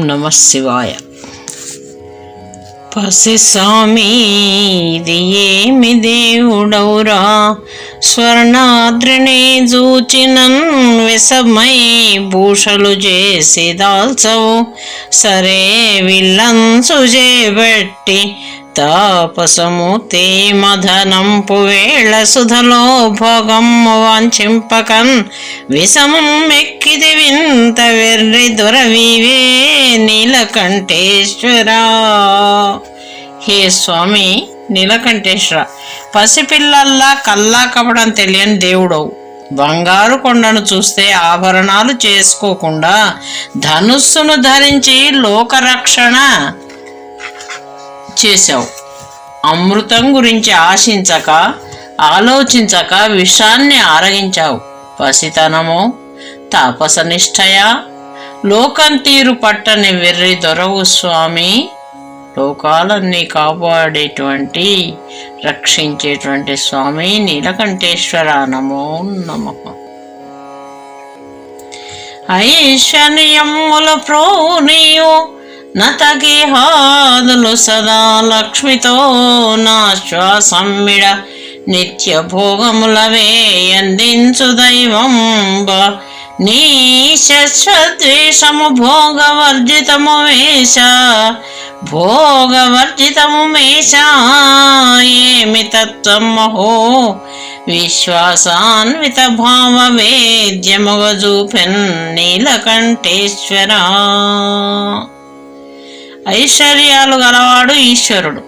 నమః శివాయ. పసిస్వామి ఇది ఏమి దేవుడౌరా, స్వర్ణాద్రిని జూచినన్ విషమై భూషలు చేసి దాల్చవు, సరే విల్లంచు చేబట్టి తాపసమూర్తి మదనంపు వేళ సుధలో భోగమ్ము వాంఛింపకన్ విషమం మెక్కిది వింత వెర్రి దొరవివే నీలకంఠేశ్వరా. హే స్వామి నీలకంఠేశ్వర, పసిపిల్లల్లా కల్లా కపడం తెలియని దేవుడవు. బంగారు కొండను చూస్తే ఆభరణాలు చేసుకోకుండా ధనుస్సును ధరించి లోకరక్షణ చేశావు. అమృతం గురించి ఆశించక ఆలోచించక విషాన్ని ఆరగించావు. పసితనమో తాపసనిష్టయా, లోకం తీరు పట్టని వెర్రి దొరవు స్వామి. లోకాలన్నీ కాపాడేటువంటి రక్షించేటువంటి స్వామి నీలకంఠేశ్వర నమో నమః. ఐశ్వర్యముల ప్రోనియు నతగేహాదులు సదా లక్ష్మితో నా శ్వాసమ్మిడ నిత్య భోగములవే అందించు దైవంబ. నీ శశ్వద్వేషము భోగవర్జితము మేష, భోగవర్జితము మేష ఏమి తత్వమహో విశ్వాసాన్విత భావ వేద్యముగ చూపెన్ నీలకంఠేశ్వర. ఐశ్వర్యాలు గలవాడు ఈశ్వరుడు.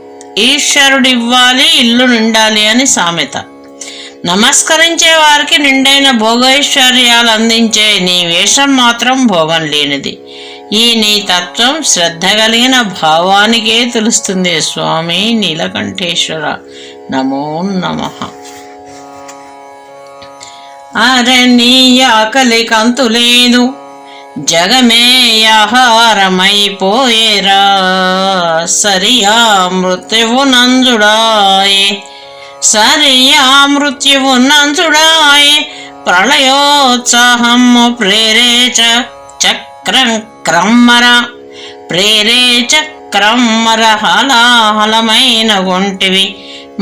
ఈశ్వరుడు ఇవ్వాలి ఇల్లు నిండాలి అని సామెత. నమస్కరించే వారికి నిండైన భోగైశ్వర్యాలు అందించే నీ వేషం మాత్రం భోగం లేనిది. ఈ నీ తత్వం శ్రద్ధ కలిగిన భావానికే తెలుస్తుంది స్వామి నీలకంఠేశ్వర నమో నమః. అరే నీ ఆకలి కంతు లేదు, జగమే ఆహారమైపోయేరా, సరియా మృత్యువు నంజుడాయే, సరియా మృత్యువు నంజుడాయే. ప్రళయోత్సాహము ప్రేరేచ చక్రం క్రమ్మర, ప్రేరేచ క్రమ్మర హలాహలమైన గుంటివి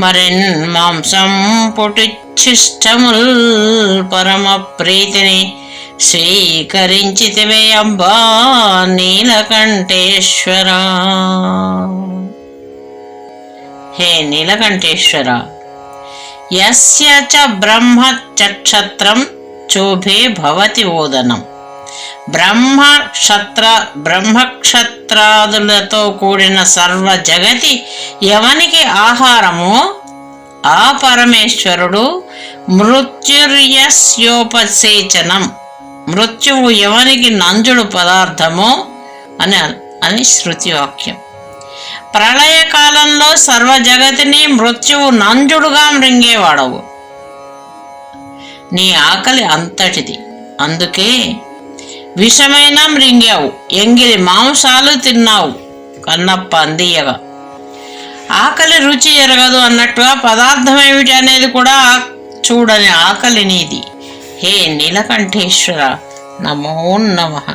మరెన్ మాంసం పుటిచ్చిష్టముల్ పరమ ప్రీతిని స్వీకరించితివే అబ్బా నీలకంఠేశ్వర. హే నీలకంఠేశ్వర, యస్య చ బ్రహ్మచక్షత్రం చోభే భవతి ఓదనం. బ్రహ్మక్షత్రాదులతో కూడిన సర్వ జగతి ఎవనికి ఆహారమో ఆ పరమేశ్వరుడు మృత్యుర్యస్యోపసేచనం. మృత్యువు ఎవనికి నంజుడు పదార్థమో అని శృతి వాక్యం. ప్రళయకాలంలో సర్వ జగతిని మృత్యువు నంజుడుగా మృంగేవాడవు. నీ ఆకలి అంతటిది, అందుకే విషమైన మృంగావు, ఎంగిలి మాంసాలు తిన్నావు కన్నప్ప అందియగా. ఆకలి రుచి ఎరగదు అన్నట్టుగా పదార్థం ఏమిటి అనేది కూడా చూడని ఆకలి నీది. హే నీలకంఠేశ్వర నమో నమః.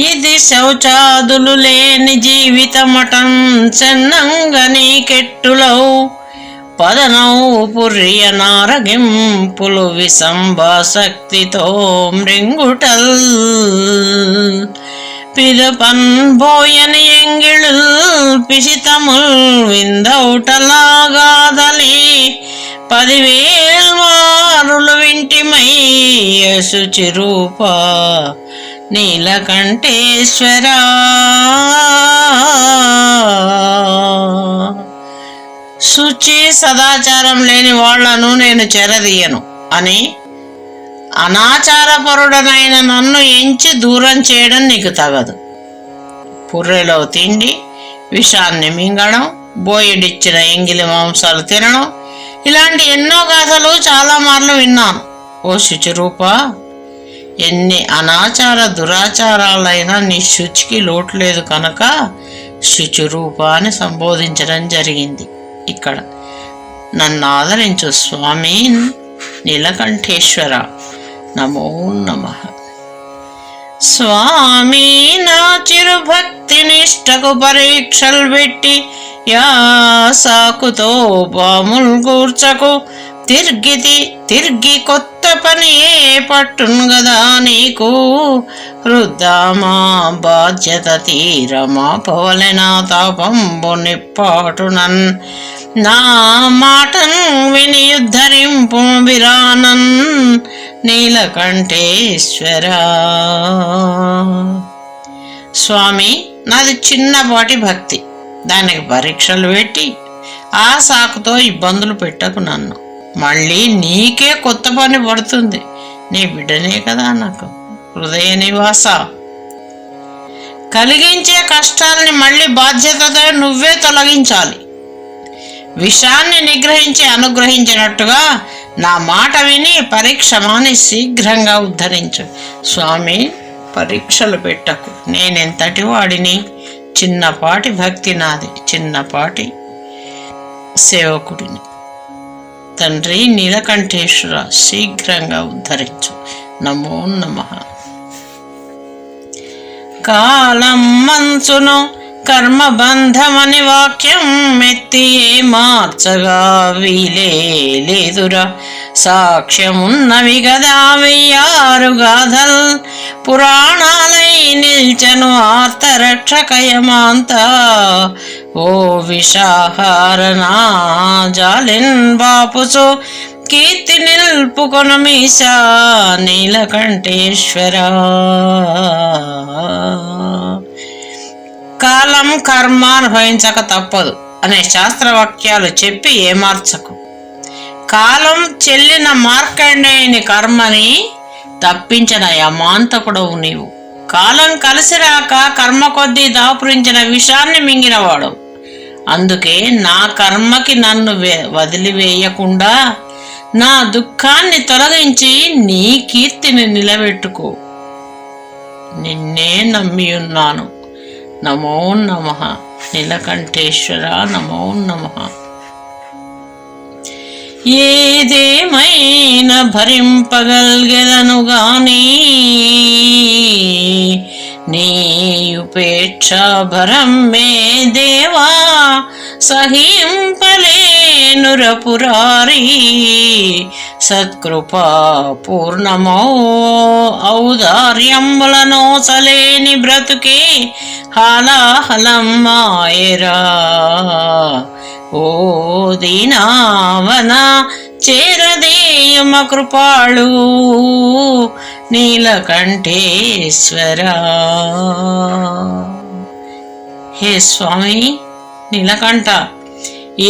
ఇది శౌచాదులు లేని జీవితమటం చెన్నంగని కెట్టులవు, పదనౌ పుర్య నారగింపులు విసంభాశక్తితో మృంగుటల్. పిదపన్ బోయని ఎంగిళుల్ పిసితముల్ విందౌటలాగాదలి, 10,000 మారులు వింటిమై శుచిరూప నీలకంఠేశ్వర. శుచి సదాచారం లేని వాళ్లను నేను చెరదీయను అని అనాచారపరుడనైన నన్ను ఎంచి దూరం చేయడం నీకు తగదు. పుర్రెలో తిండి, విషాన్ని మింగడం, బోయడిచ్చిన ఎంగిలి మాంసాలు తినడం, ఇలాంటి ఎన్నో గాథలు చాలా మార్లు విన్నాను. ఓ శుచిరూప, ఎన్ని అనాచార దురాచారాలైనా నీ శుచికి లోటు లేదు కనుక శుచిరూప అని సంబోధించడం జరిగింది. ఇక్కడ నన్ను ఆదరించు స్వామి నీలకంఠేశ్వర. నమో నమః. స్వామి నా చిరు భక్తి నిష్టకు పరీక్షలు పెట్టి యాసాకుతో పాముల్ కూర్చకు తిరిగి కొత్త పని పట్టును గదా నీకు. వృద్ధామా బాధ్యత తీరమా పోలెనా తాపంబు నిప్పాటునన్ నా మాటను విని ఉద్ధరింపు విరానన్ నీలకంఠేశ్వరా. స్వామి నాది చిన్నపాటి భక్తి, దానికి పరీక్షలు పెట్టి ఆ సాకుతో ఇబ్బందులు పెట్టకు నన్ను. మళ్ళీ నీకే కొత్త పని పడుతుంది, నీ బిడ్డనే కదా నాకు. హృదయ నివాస, కలిగించే కష్టాలని మళ్ళీ బాధ్యతతో నువ్వే తొలగించాలి. విషాన్ని నిగ్రహించి అనుగ్రహించినట్టుగా నా మాట విని పరీక్ష మాని శీఘ్రంగా ఉద్ధరించు. స్వామి పరీక్షలు పెట్టకు, నేనెంతటి వాడిని, చిన్నపాటి భక్తి నాది, చిన్నపాటి సేవకుడిని. తండ్రి నీలకంఠేశ్వర శీఘ్రంగా ఉద్ధరించు. నమో నమః. కాలం మంచును కర్మబంధమని వాక్యం మెత్తి మార్చగా వీలే లేదురా. సాక్ష్యమున్నవి గదా 1000 గాథల్, పురాణాలై నిల్చను ఆర్తరక్షకయమాంత. ఓ విషాహారనా జాలిన్ బాపుచు కీర్తి నిల్పుకొను మీశా నీలకంఠేశ్వరా. కాలం కర్మ అనుభవించక తప్పదు అనే శాస్త్రవాక్యాలు చెప్పి ఏమార్చకు. కాలం చెల్లిన మార్కండేయుని కర్మని తప్పించిన యమాంతకుడవు నీవు. కాలం కలిసి రాక కర్మ కొద్దీ దాపురించిన విషాన్ని మింగినవాడు. అందుకే నా కర్మకి నన్ను వదిలివేయకుండా నా దుఃఖాన్ని తొలగించి నీ కీర్తిని నిలబెట్టుకో. నిన్నే నమ్మియున్నాను. నమో నమః. నీలకంఠేశ్వర నమో నమః. ఏదేమైనా భరింపగలిగెదను గాని నీ ఉపేక్ష భరం మే దేవా సహింపలేనురపురారి. సత్కృపా పూర్ణమో ఔదార్యములను సలేని బ్రతుకే హాలాహలం మాయరా. ఓ దీనావన చేరదేయుమ కృపాళు నీలకంఠేశ్వరా. హే స్వామి నీలకంఠ,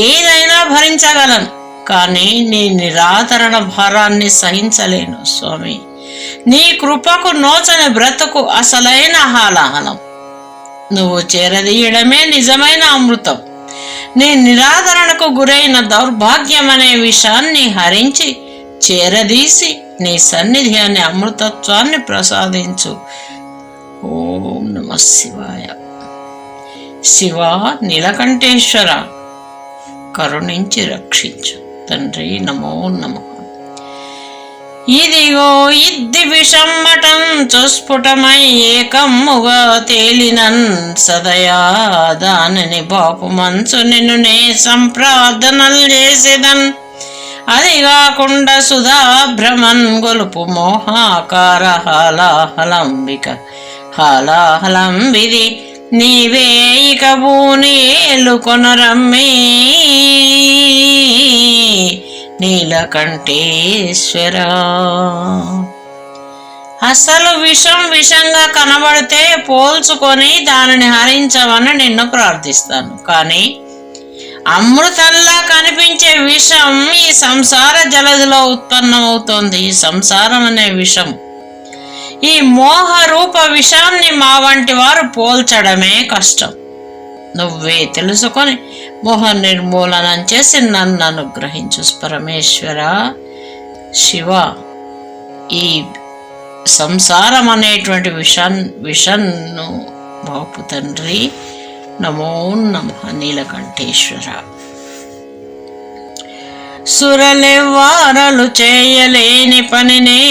ఏదైనా భరించగలను, కానీ నీ నిరాదరణ భారాన్ని సహించలేను. స్వామి నీ కృపకు నోచని బ్రతుకు అసలైన హాలాహలం. నువ్వు చేరదీయడమే నిజమైన అమృతం. నీ నిరాదరణకు గురైన దౌర్భాగ్యమనే విషాన్ని హరించి చేరదీసి నీ సన్నిధి అనే అమృతత్వాన్ని ప్రసాదించు. ఓం నమః శివాయ. శివ నీలకంఠేశ్వర కరుణించి రక్షించు. తండ్రి నమో నమః. ఇదిగో ఇద్ది విషమ్మటం చుస్ఫుటమై ఏకమ్ముగా తేలినన్ సదయా దానిని బాపు మంచు నిన్ను నే సంప్రార్థనలు చేసేదన్. అది కాకుండా సుధాభ్రమన్ గొలుపు మోహాకార హాలాహలంబిక హాలాహలంబిది నీవే ఇక భూని ఏలుకొనరమ్మే నీలకంఠేశ్వర. అసలు విషంగా కనబడితే పోల్చుకొని దానిని హరించవని నిన్ను ప్రార్థిస్తాను. కానీ అమృతంలా కనిపించే విషం ఈ సంసార జలధిలో ఉత్పన్నమవుతోంది. ఈ సంసారం అనే విషం, ఈ మోహ రూప విషాన్ని మా వంటి వారు పోల్చడమే కష్టం. నువ్వే తెలుసుకొని మోహ నిర్మూలనం చేసి నన్ను అనుగ్రహించు పరమేశ్వర. శివ ఈ సంసారం అనేటువంటి విషన్ను బాపు తండ్రి నమో నమః నీలకంఠేశ్వర. సురలెవ్వారలు చేయలేని పనినే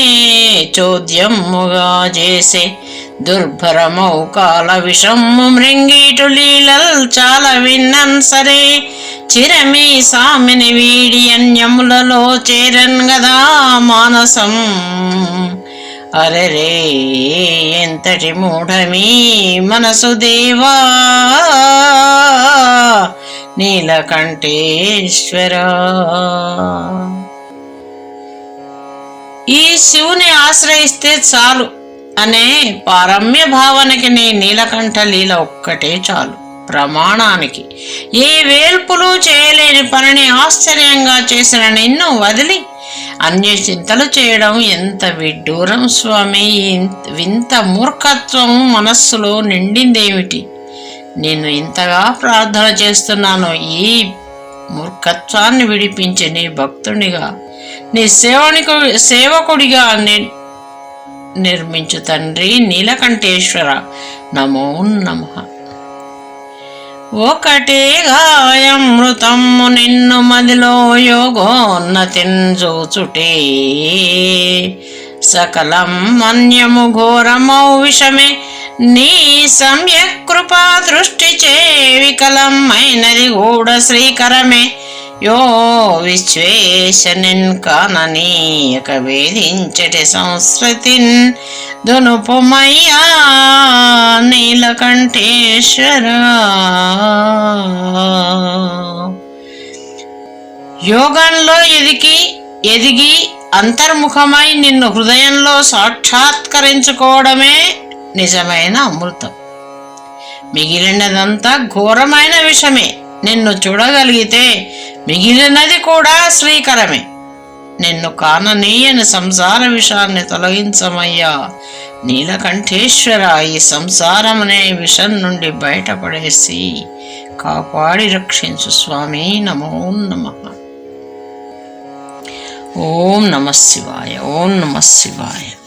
చోద్యముగా చేసే దుర్భరమౌ కాల విషము మృంగీటు లీలల్ చాలా విన్నన్ సరే చిరమీ సామిని వీడి అన్యములలో చేరన్ గదా మానసం. అరెరే ఎంతటి మూఢమీ మనసు దేవా నీలకంఠేశ్వరా. ఈ శివుని ఆశ్రయిస్తే చాలు అనే పారమ్య భావనకి నీ నీలకంఠ లీల ఒక్కటే చాలు. ప్రమాణానికి ఏ వేల్పులు చేయలేని పనిని ఆశ్చర్యంగా చేసిన నిన్ను వదిలి అన్య చింతలు చేయడం ఎంత విడ్డూరం స్వామి. వింత మూర్ఖత్వం మనస్సులో నిండిందేమిటి? నేను ఇంతగా ప్రార్థన చేస్తున్నాను. ఈ మూర్ఖత్వాన్ని విడిపించి నీ భక్తునిగా నీ సేవకుడిగా నిర్మించు తండ్రి నీలకంఠేశ్వర. నమో నమః. ఒకటే గాయమృతము నిన్ను మదిలో యోగోన్నతిన్ చూచుటే సకలం మన్యము ఘోరమౌ విషమే నీ సమ్యక్ కృపా దృష్టి చే వికలం అయినది గూఢ శ్రీకరమే. యో విశ్వేశనిన్ కాననీయక వేధించటి సంస్కృతిన్ దునుపుమయ్యా నీలకంఠేశ్వర. యోగంలో ఎదిగి అంతర్ముఖమై నిన్ను హృదయంలో సాక్షాత్కరించుకోవడమే నిజమైన అమృతం. మిగిలినదంతా ఘోరమైన విషమే. నిన్ను చూడగలిగితే మిగిలినది కూడా శ్రీకరమే. నిన్ను కాననీయని సంసార విషాన్ని తొలగించమయ్యా నీలకంఠేశ్వర. ఈ సంసారం అనే విషం నుండి బయటపడేసి కాపాడి రక్షించు స్వామి. నమో నమః. ఓం నమః శివాయ. ఓం నమః శివాయ.